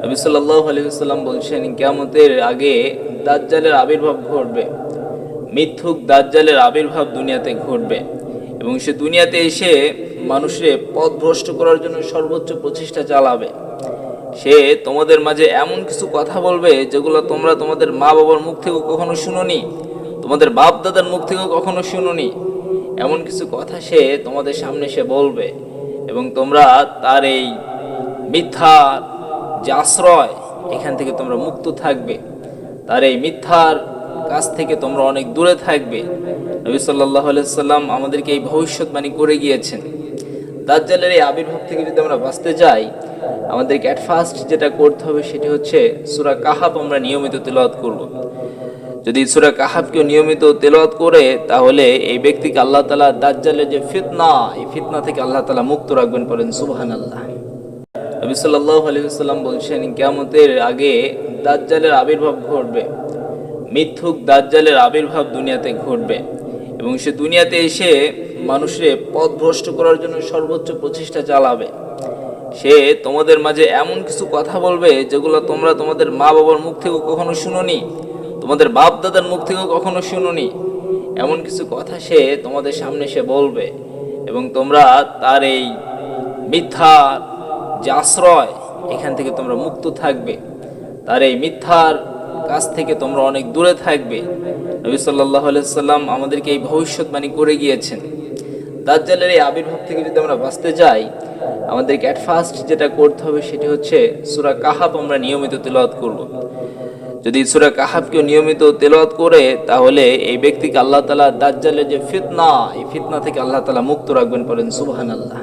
নবী সাল্লাল্লাহু আলাইহি ওয়াসাল্লাম বলছেন, কিয়ামতের আগে দাজ্জালের আবির্ভাব ঘটবে, মিথ্যুক দাজ্জালের আবির্ভাব দুনিয়াতে ঘটবে এবং সে দুনিয়াতে এসে মানুষের পথভ্রষ্ট করার জন্য সর্বোচ্চ প্রচেষ্টা চালাবে। সে তোমাদের মাঝে এমন কিছু কথা বলবে যেগুলো তোমরা তোমাদের মা বাবার মুখ থেকেও কখনো শুনোনি, তোমাদের বাপ দাদার মুখ থেকেও কখনো শুনোনি। এমন কিছু কথা সে তোমাদের সামনে সে বলবে এবং তোমরা তার এই মিথ্যা যে আশ্রয়, এখান থেকে তোমরা মুক্ত থাকবে, তার এই মিথ্যার কাছ থেকে তোমরা অনেক দূরে থাকবে। নবী সাল্লাল্লাহু আলাইহি ওয়াসাল্লাম আমাদেরকে এই ভবিষ্যৎবাণী করে গিয়েছেন। দাজ্জালের এই আবির্ভাব থেকে যদি আমরা বাঁচতে চাই, আমাদেরকে অ্যাট ফার্স্ট যেটা করতে হবে সেটি হচ্ছে সূরা কাহাফ আমরা নিয়মিত তেলাওয়াত করব। যদি সূরা কাহাফকে নিয়মিত তেলাওয়াত করে, তাহলে এই ব্যক্তিকে আল্লাহ তাআলা দাজ্জালের যে ফিতনা, এই ফিতনা থেকে আল্লাহ তাআলা মুক্ত রাখবেন। পড়েন সুবহানাল্লাহ। নবী সাল্লাল্লাহু আলাইহি ওয়াসাল্লাম বলছেন, কিয়ামতের আগে দাজ্জালের আবির্ভাব ঘটবে, মিথ্যুক দাজ্জালের আবির্ভাব দুনিয়াতে ঘটবে এবং সে দুনিয়াতে এসে মানুষের পথভ্রষ্ট করার জন্য সর্বোচ্চ প্রচেষ্টা চালাবে। সে তোমাদের মাঝে এমন কিছু কথা বলবে যেগুলো তোমরা তোমাদের মা বাবার মুখ থেকেও কখনো শুনোনি, তোমাদের বাপ দাদার মুখ থেকেও কখনো শুনোনি। এমন কিছু কথা সে তোমাদের সামনে সে বলবে এবং তোমরা তার এই মিথ্যা যে আশ্রয়, এখান থেকে তোমরা মুক্ত থাকবে, তার এই মিথ্যার কাছ থেকে তোমরা অনেক দূরে থাকবে। নবী সাল্লাল্লাহু আলাইহি ওয়াসাল্লাম আমাদেরকে এই ভবিষ্যৎবাণী করে গিয়েছেন। দাজ্জালের এই আবির্ভাব থেকে যদি আমরা বাঁচতে চাই, আমাদেরকে অ্যাট ফার্স্ট যেটা করতে হবে সেটি হচ্ছে সূরা কাহাফ আমরা নিয়মিত তেলাওয়াত করব। যদি সূরা কাহাফকে নিয়মিত তেলাওয়াত করে, তাহলে এই ব্যক্তিকে আল্লাহ তাআলা দাজ্জালের যে ফিতনা, এই ফিতনা থেকে আল্লাহ তাআলা মুক্ত রাখবেন। পড়েন সুবহানাল্লাহ।